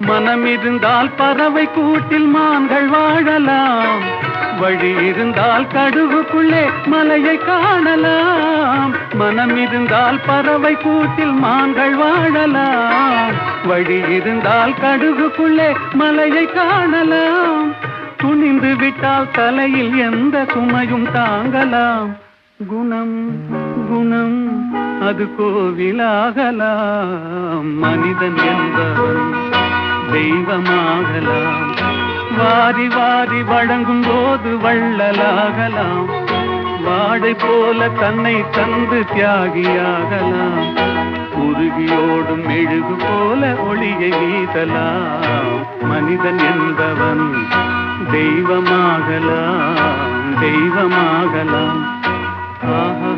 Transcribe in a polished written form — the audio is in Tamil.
மனம் இருந்தால் பறவை கூட்டில் மான்கள் வாழலாம், வழி இருந்தால் கடுகுக்குள்ளே மலையை காணலாம். மனம் இருந்தால் பறவை கூட்டில் மான்கள் வாழலாம், வழி இருந்தால் கடுகுக்குள்ளே மலையை காணலாம். துணிந்து விட்டால் தலையில் எந்த சுமையும் தாங்கலாம். குணம் குணம் அது கோவிலாகலாம், மனிதன் என்பவன் தெய்வமாகலாம். வாரி வாரி வழங்கும் போது வள்ளலாகலாம், வாடை போல தன்னை தந்து தியாகியாகலாம். உருகியோடும் மெழுகு போல ஒளியை வீசலாம், மனிதன் என்பவன் தெய்வமாகலாம், தெய்வமாகலாம். ஆஹா.